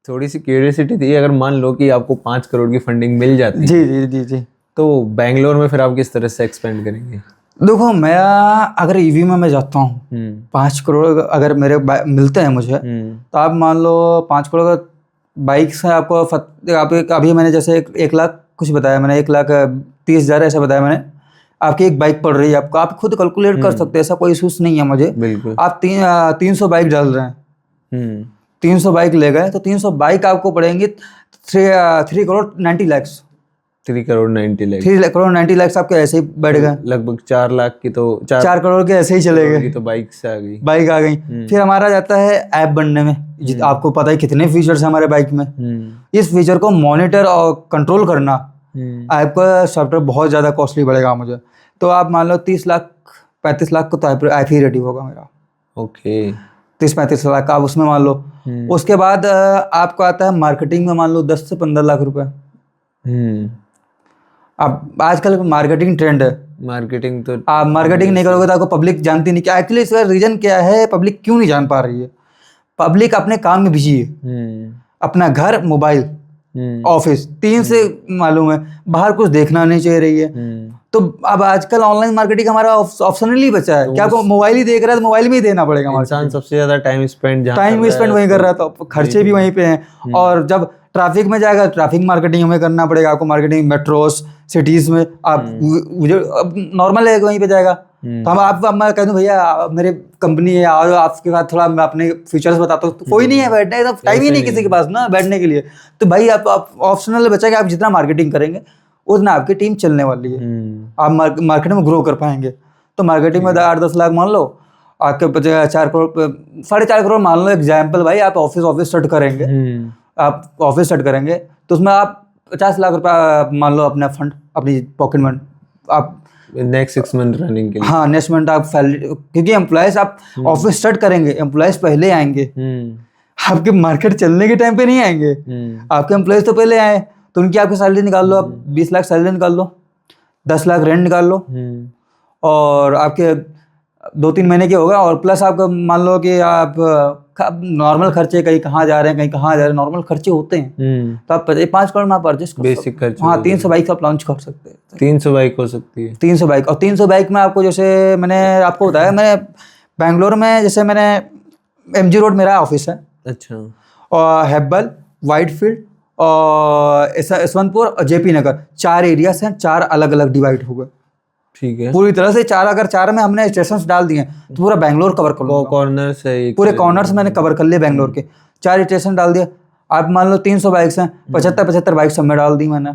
थोड़ी सी क्यूरियोसिटी थी, अगर मान लो कि आपको 5 करोड़ की फंडिंग मिल जाती जी जी जी जी। तो बैंगलोर में फिर आप किस तरह से एक्सपेंड करेंगे? देखो मैं अगर ईवी में मैं जाता हूँ, 5 करोड़ अगर मेरे मिलते हैं मुझे, तो आप मान लो 5 करोड़ का बाइक से आपको आप अभी मैंने जैसे 1 लाख कुछ बताया, मैंने 1,30,000 ऐसा बताया मैंने, आपकी एक बाइक पड़ रही है आपको, आप खुद कैलकुलेट कर सकते हैं, ऐसा कोई इशूज नहीं है मुझे। बिल्कुल। आप 300 बाइक डाल रहे हैं, 300 बाइक ले गए तो 300 बाइक आपको पड़ेंगी 3,90,00,000। 3,90,00,000 3,90,00,000 आपके ऐसे ही बढ़ गए। लगभग 4 लाख की तो 4 करोड़ के ऐसे ही चले गए, तो बाइक से आ गई, बाइक आ गई। फिर हमारा जाता है ऐप बनने में, आपको पता है कितने फीचर्स हैं हमारे बाइक में। इस फीचर को मॉनिटर और कंट्रोल करना ऐप का सॉफ्टवेयर बहुत ज़्यादा कॉस्टली पड़ेगा मुझे। तो आप मान लो 30 लाख 35 लाख को तो ऐप ही रेडी होगा मेरा। ओके, 30-35 लाख आप उसमें मान लो। उसके बाद आपको आता है मार्केटिंग में, मान लो 10 से 15 लाख रुपए। अब आजकल मार्केटिंग ट्रेंड है, मार्केटिंग तो आप मार्केटिंग नहीं करोगे तो आपको पब्लिक जानती नहीं। क्या एक्चुअली इसका रीजन क्या है, पब्लिक क्यों नहीं जान पा रही है? पब्लिक अपने काम में बिजी है, अपना घर, मोबाइल, ऑफिस, 3 से मालूम है, बाहर कुछ देखना नहीं चाह रही है। तो अब आजकल ऑनलाइन मार्केटिंग हमारा ऑप्शनली बचा है, क्या आपको मोबाइल ही देख रहा है तो मोबाइल में ही देना पड़ेगा। इंसान सबसे ज्यादा टाइम स्पेंड वहीं कर रहा है, तो खर्चे भी वहीं पे हैं। और जब ट्रैफिक में जाएगा, ट्रैफिक मार्केटिंग हमें करना पड़ेगा, आपको मार्केटिंग मेट्रोस सिटीज में, आप नॉर्मल है वहीं पे जाएगा। तो अब मैं कह दूं भैया मेरे कंपनी है, और आपके साथ थोड़ा मैं अपने फीचर्स बताता हूँ, तो कोई नहीं है बैठने, तो टाइम ही नहीं किसी के पास ना बैठने के लिए। तो भाई आप ऑप्शनल बचा कि आप जितना मार्केटिंग करेंगे उतना आपकी टीम चलने वाली है, आप मार्केट में ग्रो कर पाएंगे। तो मार्केटिंग में 8-10 लाख मान लो, आपके 4 करोड़ 4.5 करोड़ मान लो एग्जाम्पल। भाई आप ऑफिस सेट करेंगे, आप ऑफिस सेट करेंगे तो उसमें आप 50 लाख रुपया मान लो अपना फंड अपनी पॉकेट में, आप नेक्स्ट 6 मंथ रनिंग के लिए। हाँ, नेक्स्ट मंथ आप सैलरी, क्योंकि एम्प्लॉयज आप ऑफिस सेट करेंगे, एम्प्लॉयज पहले आएंगे, आपके मार्केट चलने के टाइम पे नहीं आएंगे। आपके एम्प्लॉयज तो पहले आए, तो उनकी आपकी सैलरी निकाल लो, आप 20 लाख सैलरी निकाल लो, 10 लाख रेंट निकाल लो, और आपके 2-3 महीने के होगा। और प्लस आपका मान लो कि आप नॉर्मल खर्चे, कहीं कहाँ जा रहे हैं, कहीं कहाँ जा रहे हैं, नॉर्मल खर्चे होते हैं, तो आप 5 करोड़ में आप एडजस्ट कर बेसिक खर्चे। हाँ, 300 बाइक आप लॉन्च कर सकते हैं। 300 बाइक हो सकती है, 300 बाइक। और 300 बाइक में आपको, जैसे मैंने आपको बताया, मैंने बैंगलोर में, जैसे मैंने MG रोड मेरा ऑफिस है, अच्छा, और हेब्बल, वाइटफील्ड और यशवंतपुर और JP नगर, 4 एरियाज हैं, 4 अलग अलग डिवाइड हो गए। ठीक है, पूरी तरह से 4, अगर 4 में हमने स्टेशन डाल दिए तो पूरा बैंगलोर कवर कर लूंगा। कॉर्नर्स है, पूरे कॉर्नर्स मैंने कवर कर लिए बैंगलोर के, 4 स्टेशन डाल दिए। आप मान लो 300 बाइक्स हैं, 75 बाइक्स सब में डाल दी मैंने।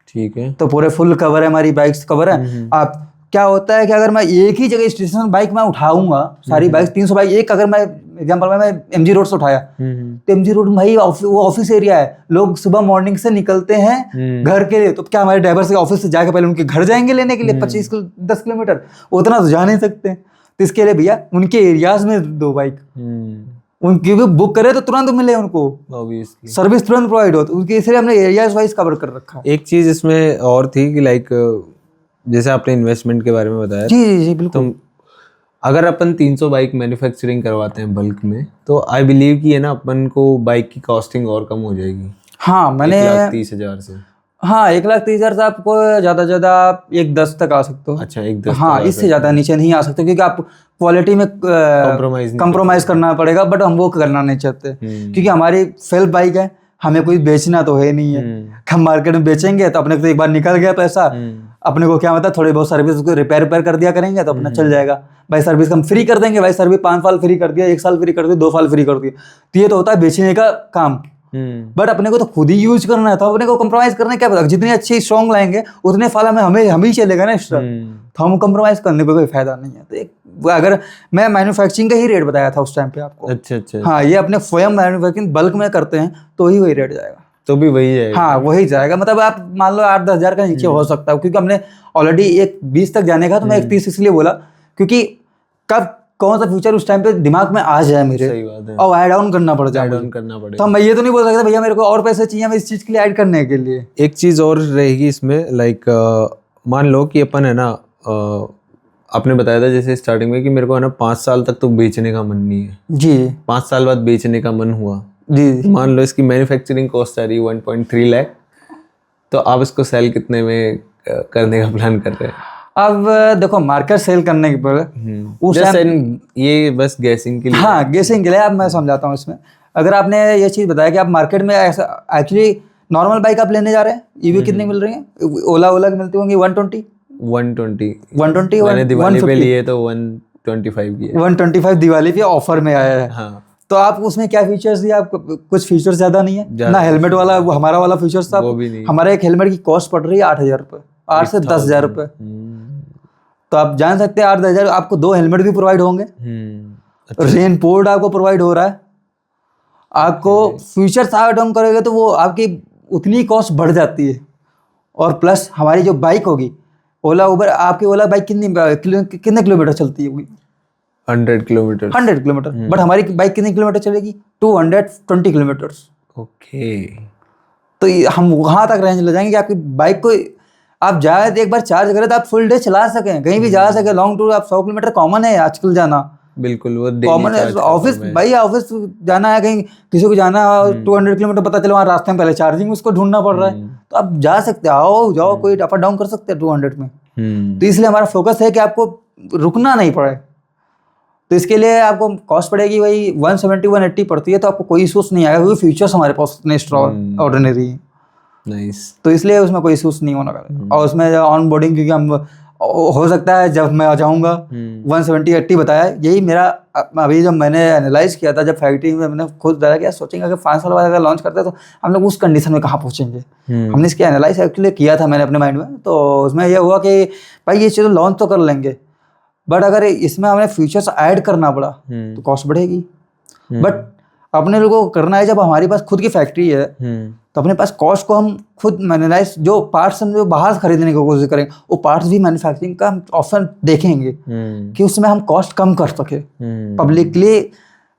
ठीक है, तो पूरे फुल कवर है, हमारी बाइक्स कवर है। आप क्या होता है कि अगर मैं एक ही जगह स्टेशन बाइक मैं उठाऊंगा, सारी बाइक 300 बाइक, एक अगर मैं एग्जांपल में मैं MG रोड से उठाया, तो MG रोड में भाई वो ऑफिस एरिया है, लोग सुबह मॉर्निंग से निकलते हैं घर के लिए, तो क्या हमारे ड्राइवर से ऑफिस से जाके पहले उनके घर जाएंगे लेने के लिए 10 किलोमीटर, उतना तो जा नहीं सकते। तो इसके लिए भैया उनके एरियाज में 2 बाइक, उनकी भी बुक करे तो तुरंत मिले उनको, ऑब्वियसली सर्विस तुरंत प्रोवाइड हो, तो उनके इसलिए हमने एरियाज वाइज कवर कर रखा है। एक चीज इसमें और थी कि लाइक जैसे आपने इन्वेस्टमेंट के बारे में बताया, जी जी जी बिल्कुल। तो अगर अपन 300 बाइक मैन्युफैक्चरिंग करवाते हैं बल्क में, तो आई बिलीव कि है ना अपन को बाइक की कॉस्टिंग और कम हो जाएगी। हाँ, मैंने 1,30,000 से, हाँ 1,30,000 से आपको ज़्यादा से ज़्यादा 1,10 तक आ सकते हो। अच्छा, 1,10, हाँ, इससे ज़्यादा नीचे नहीं आ सकते, क्योंकि आप क्वालिटी में कंप्रोमाइज़ करना पड़ेगा, बट हम वो करना नहीं चाहते, क्योंकि हमारी सेल्फ बाइक है, हमें कोई बेचना तो है नहीं है। हम मार्केट में बेचेंगे तो अपने को एक बार निकल गया पैसा, अपने को क्या मतलब थोड़ी बहुत सर्विस को रिपेयर कर दिया करेंगे तो अपना चल जाएगा। भाई सर्विस हम फ्री कर देंगे, भाई सर्विस 5 साल फ्री कर दिया, 1 साल फ्री कर दिया, 2 साल फ्री कर दिया, तो ये तो होता है बेचने का काम। बट अपने को तो खुद ही यूज करना है, तो अपने को कंप्रोमाइज करने क्या पता, जितनी अच्छी स्ट्रॉन्ग लाएंगे उतने फाल हमें ही चलेगा ना एक्स्ट्रा, तो हम कंप्रोमाइज करने पे कोई फायदा नहीं है। तो एक अगर मैं मैन्युफैक्चरिंग का ही रेट बताया था उस टाइम पे आपको। अच्छा, हाँ, ये अपने स्वयं मैन्युफैक्चरिंग बल्क में करते हैं तो ही वही रेट जाएगा, तो भी वही जाएगा। हाँ वही जाएगा, मतलब आप मान लो 8-10 हज़ार का नीचे हो सकता है, क्योंकि हमने ऑलरेडी 20 तक जाने का, तो मैं 30 इसलिए बोला क्योंकि कब कौन सा फ्यूचर उस टाइम पे दिमाग में आ जाए मेरे, सही बात है, और ऐड ऑन करना पड़ जाए, तो मैं ये तो नहीं बोल सकता भैया मेरे को और पैसे चाहिए मैं इस चीज के लिए ऐड करने के लिए। एक चीज और रहेगी इसमें, लाइक मान लो कि अपन है ना, आपने बताया था जैसे स्टार्टिंग में कि मेरे को है ना 5 साल तक तो बेचने का मन नहीं है जी, 5 साल बाद बेचने का मन हुआ, जी जी। मान लो इसकी मैन्युफैक्चरिंग कॉस्ट आ रही है 1.3 लाख, तो आप इसको सेल कितने में करने का प्लान कर रहे हैं? अब देखो मार्केट सेल करने के पर उस Just टाइम, ये बस गैसिंग के लिए। हाँ गेसिंग के लिए, अब मैं समझाता हूँ इसमें। अगर आपने ये चीज़ बताया कि आप मार्केट में ऐसा एक्चुअली नॉर्मल बाइक आप लेने जा रहे हैं, ईवी कितनी मिल रही है? ओला ओला की मिलती होंगी 120 120 मैंने दिवाली पे लिए तो 125 की है। 125 दिवाली पे ऑफर में आया है। हाँ, तो आप उसमें क्या फीचर्स दिए? आप कुछ फीचर्स ज्यादा नहीं है ज्यादा ना, हेलमेट वाला वो हमारा वाला फीचर्स था। वो भी नहीं। हमारे एक हेलमेट की कॉस्ट पड़ रही है 8,000 रुपये, 8 से 10,000 रुपये। तो आप जान सकते हैं 8-10,000 आपको 2 हेलमेट भी प्रोवाइड होंगे, रेन कोट आपको प्रोवाइड हो रहा है, आपको फ्यूचर्स ऐड ऑन करोगे तो वो आपकी उतनी कॉस्ट बढ़ जाती है। और प्लस हमारी जो बाइक होगी ओला उबर, आपकी ओला बाइक कितने किलोमीटर चलती होगी? 100 किलोमीटर। 100 किलोमीटर। बट हमारी बाइक कितने किलोमीटर चलेगी? 220 किलोमीटर। ओके। तो हम वहां तक रेंज ले जाएंगे कि आपकी बाइक को आप जाए तो एक बार चार्ज करें तो आप फुल डे चला सकें, कहीं भी जा सके। लॉन्ग टूर आप 100 किलोमीटर कॉमन है आजकल जाना, बिल्कुल वो कॉमन है। ऑफिस भाई ऑफिस जाना है, कहीं किसी को जाना है 200 किलोमीटर, पता चला वहाँ रास्ते में पहले चार्जिंग उसको ढूंढना पड़ रहा है, तो आप जा सकते हैं, आओ जाओ, कोई अप डाउन कर सकते हैं 200 में। तो इसलिए हमारा फोकस है कि आपको रुकना नहीं पड़े। तो इसके लिए आपको कॉस्ट पड़ेगी वही 170-180 पड़ती है, तो आपको कोई इशूज नहीं आएगा क्योंकि फीचर्स हमारे पास इतने स्ट्रॉन्ग ऑर्डिनरी है। नाइस। तो इसलिए उसमें कोई इशूज नहीं होना। और उसमें ऑन बोर्डिंग, क्योंकि हम हो सकता है जब मैं आ जाऊँगा 170-80 बताया, यही मेरा अभी जब मैंने एनालाइज किया था, जब फैक्ट्री में मैंने खुद बताया कि सोचेंगे अगर 5 साल बाद अगर लॉन्च करते तो हम लोग उस कंडीशन में कहाँ पहुँचेंगे। हमने इसकी एनालाइज एक्चुअली किया था मैंने अपने माइंड में। तो उसमें यह हुआ कि भाई ये चीज़ लॉन्च तो कर लेंगे, बट अगर इसमें हमें फीचर्स ऐड करना पड़ा तो कॉस्ट बढ़ेगी। बट अपने लोगों को करना है, जब हमारे पास खुद की फैक्ट्री है तो अपने पास कॉस्ट को हम खुद मैनेज, जो पार्ट्स हम जो बाहर खरीदने की कोशिश करेंगे वो पार्ट्स भी मैन्युफैक्चरिंग का ऑप्शन देखेंगे कि उसमें हम कॉस्ट कम कर सके, पब्लिकली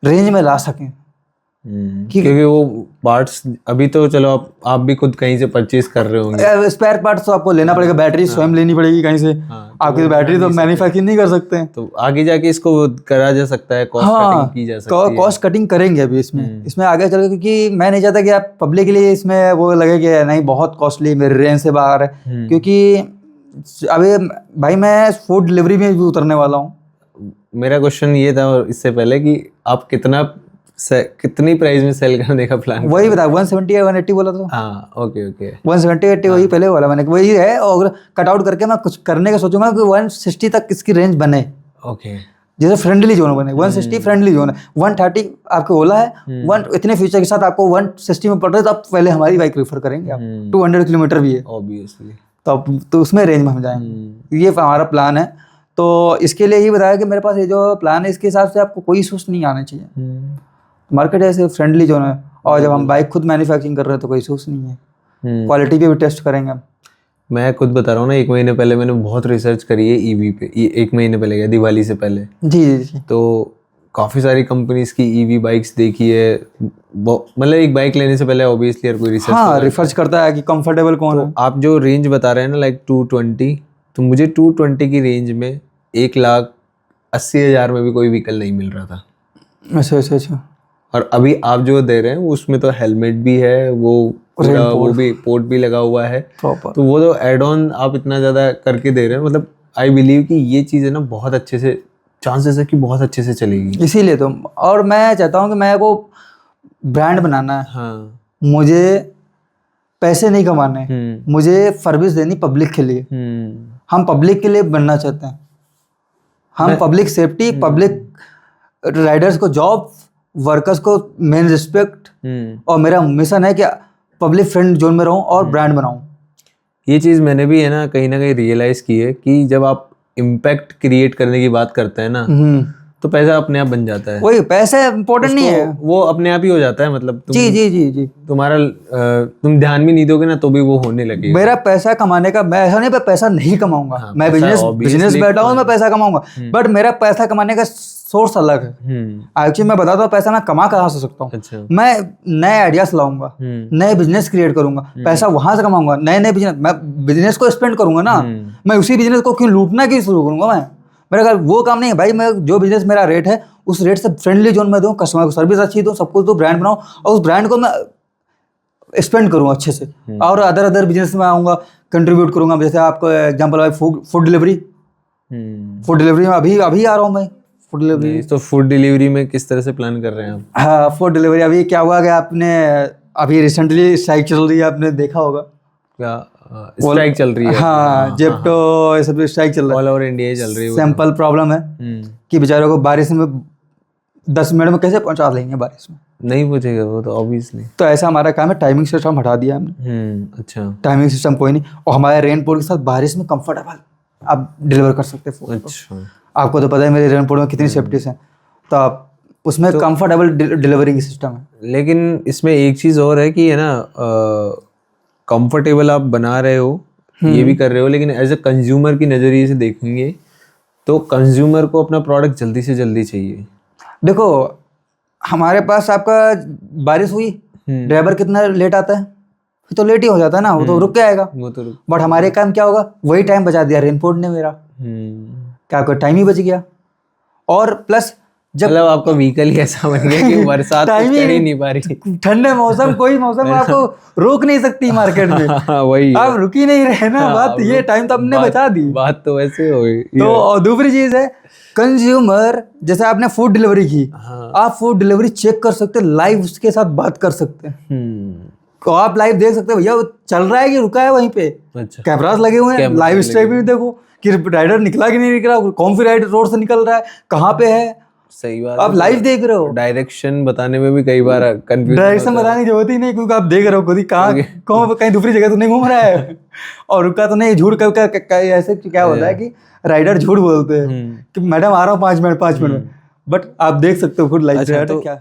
रेंज में ला सकें। क्योंकि वो पार्ट्स अभी तो चलो आप भी खुद कहीं से परचेज कर रहे होंगे, स्पेयर पार्ट्स तो आपको लेना पड़ेगा, बैटरी स्वयं लेनी पड़ेगी कहीं से। आपकी तो बैटरी तो मैन्युफैक्चरिंग नहीं कर सकते हैं, तो आगे जाके इसको करा जा सकता है, कॉस्ट कटिंग की जा सकती है। कॉस्ट कटिंग करेंगे अभी इसमें आगे चल, क्योंकि मैं नहीं चाहता कि आप पब्लिक के लिए इसमें वो लगे कि नहीं बहुत कॉस्टली, मेरे रेंज से बाहर है। क्योंकि अभी भाई मैं फूड डिलीवरी में भी उतरने वाला हूँ। मेरा क्वेश्चन ये था इससे पहले कि आप कितनी प्राइस में सेल करने का प्लान? वही बता 170 या 180 बोला था। हाँ, ओके 170-80 वही पहले बोला मैंने, वही है। और कट आउट करके मैं कुछ करने का सोचूंगा कि 160 तक इसकी रेंज बने। ओके, जैसे फ्रेंडली जोन बने, 160 फ्रेंडली जोन है, 130 आपको ओला है, इतने फीचर के साथ आपको 160 में पड़ रहा है, तो आप पहले हमारी बाइक प्रीफर करेंगे। आप 200 किलोमीटर भी है ऑब्वियसली, तो उसमें रेंज में हम जाएंगे। ये हमारा प्लान है। तो इसके लिए ही बताया कि मेरे पास ये जो प्लान है इसके हिसाब से आपको कोई इशूज नहीं आने चाहिए। मार्केट ऐसे फ्रेंडली जोन है, और जब हम बाइक खुद मैन्युफैक्चरिंग कर रहे हैं तो कोई इशूज नहीं है। क्वालिटी पे भी टेस्ट करेंगे हम। मैं खुद बता रहा हूँ ना, 1 महीने पहले मैंने बहुत रिसर्च करी है ईवी पे। 1 महीने पहले गया, दिवाली से पहले। जी। तो काफ़ी सारी कंपनीज की ईवी बाइक्स देखी है। मतलब एक बाइक लेने से पहले ऑब्वियसली हर कोई रिसर्च करता है कि कंफर्टेबल कौन है। आप जो रेंज बता रहे हैं ना, लाइक 220, तो मुझे 220 की रेंज में 1,80,000 में भी कोई व्हीकल नहीं मिल रहा था। अच्छा। और अभी आप जो दे रहे हैं उसमें तो हेलमेट भी है, वो भी पोर्ट भी लगा हुआ है, तो वो तो एड ऑन आप इतना ज़्यादा करके दे रहे हैं। मतलब आई बिलीव कि ये चीज़ है ना, बहुत अच्छे से चांसेस है कि बहुत अच्छे से चलेगी। इसीलिए तो, और मैं चाहता हूँ कि मैं को ब्रांड बनाना है। हाँ, मुझे पैसे नहीं कमाने, मुझे सर्विस देनी पब्लिक के लिए। हम पब्लिक के लिए बनना चाहते हैं। हम पब्लिक सेफ्टी, पब्लिक राइडर्स को जॉब, वर्कर्स को मेन रिस्पेक्ट, और मेरा मिशन है कि पब्लिक फ्रेंड जोन में रहूं और ब्रांड बनाऊं। ये चीज़ मैंने भी है ना कहीं रियलाइज़ की है कि जब आप इम्पैक्ट क्रिएट करने की बात करते हैं ना, तो पैसा अपने आप बन जाता है। वही पैसा इम्पोर्टेंट नहीं है, वो अपने आप ही हो जाता है। मतलब जी। तुम्हारा तुम ध्यान भी नहीं दोगे ना तो भी वो होने लगेगा। मेरा पैसा कमाने का, मैं ऐसा नहीं पैसा नहीं कमाऊंगा। हाँ, मैं बिजनेस बैठा हूँ, मैं पैसा कमाऊंगा, बट मेरा पैसा कमाने का सोर्स अलग है। एक्चुअली मैं बताता हूँ पैसा मैं कमा कहाँ से सकता हूँ। अच्छा। मैं नए आइडियाज लाऊंगा, नए बिजनेस क्रिएट करूंगा, पैसा वहां से कमाऊंगा। नए बिजनेस, मैं बिजनेस को स्पेंड करूंगा ना, मैं उसी बिजनेस को क्यों लूटना क्यों शुरू करूंगा। मेरा अगर वो काम नहीं है भाई, मैं जो बिजनेस मेरा रेट है उस रेट से फ्रेंडली जोन में दूँ, कस्टमर को सर्विस अच्छी दूँ, सब कुछ दूँ, ब्रांड बनाऊँ और उस ब्रांड को मैं स्पेंड करूँ अच्छे से। और अदर बिजनेस में आऊँगा, कंट्रीब्यूट करूँगा। जैसे आपको एग्जाम्पल है फूड डिलीवरी, फूड डिलीवरी में अभी आ रहा हूँ मैं। फूड डिलीवरी, तो फूड डिलीवरी में किस तरह से प्लान कर रहे हैं आप? हाँ फूड डिलीवरी अभी क्या हुआ कि आपने अभी रिसेंटली स्ट्राइक चल रही है, आपने देखा होगा। क्या स्ट्राइक चल रही है? हाँ जेप्टो ये सब स्ट्राइक चल रहा है, ऑल ओवर इंडिया चल रही है। सैंपल प्रॉब्लम है कि बेचारों को बारिश में 10 मिनट में कैसे पहुंचा लेंगे, बारिश में नहीं पूछेगा वो तो ऑब्वियसली। तो ऐसा हमारा काम है, टाइमिंग सिस्टम हटा दिया हमने। अच्छा, टाइमिंग सिस्टम कोई नहीं, और हमारे रेनकोट के साथ बारिश में कंफर्टेबल आप डिलीवर कर सकते हैं फूड। अच्छा, आपको तो पता है मेरे रेनकोट में कितनी सेफ्टीज हैं, तो आप उसमें कंफर्टेबल डिलीवरी सिस्टम है। लेकिन इसमें एक चीज़ और है कि है ना, कंफर्टेबल आप बना रहे हो, ये भी कर रहे हो, लेकिन एज अ कंज्यूमर की नज़रिए से देखेंगे तो कंज्यूमर को अपना प्रोडक्ट जल्दी से जल्दी चाहिए। देखो हमारे पास आपका बारिश हुई, ड्राइवर कितना लेट आता है, फिर तो लेट ही हो जाता है ना, वो तो रुक के आएगा। वो तो बट हमारे काम क्या होगा, वही टाइम बचा दिया रेनकोट ने मेरा, क्या कोई टाइम ही बच गया। और प्लस जब मतलब आपका व्हीकल ही ऐसा बन गया कि बरसात टाइम कुछ कर ही नहीं पा रही। ठंडे मौसम कोई मौसम आपको रोक नहीं सकती मार्केट में, वही है। आप रुक ही नहीं रहे ना। बात ये टाइम तो हमने बचा दी। बात तो वैसे हो गई। तो और दूसरी चीज है कंज्यूमर, जैसे आपने फूड डिलीवरी की, आप फूड डिलीवरी चेक कर सकते हैं, लाइव उसके साथ बात कर सकते हैं। तो आप लाइव देख सकते हैं भैया वो चल रहा है कि रुका है वहीं पे। अच्छा, कैमरास लगे हुए हैं, लाइव स्ट्रीमिंग भी देखो कि राइडर निकला कि नहीं निकला, कौन सी राइडर रोड से निकल रहा है, कहाँ पे है, सही बात। आप लाइव देख रहे हो। डायरेक्शन बताने में भी कई बार कंफ्यूजन, डायरेक्शन बताने की जरूरत ही नहीं, क्योंकि आप देख रहे हो खुद ही कहाँ कहीं दूसरी जगह तो नहीं घूम रहा है और रुका तो नहीं। झूठ का ऐसे क्या होता है कि राइडर झूठ बोलते हैं कि मैडम आ रहा हूँ 5 मिनट में, बट आप देख सकते हो खुद लाइव। अच्छा, तो क्या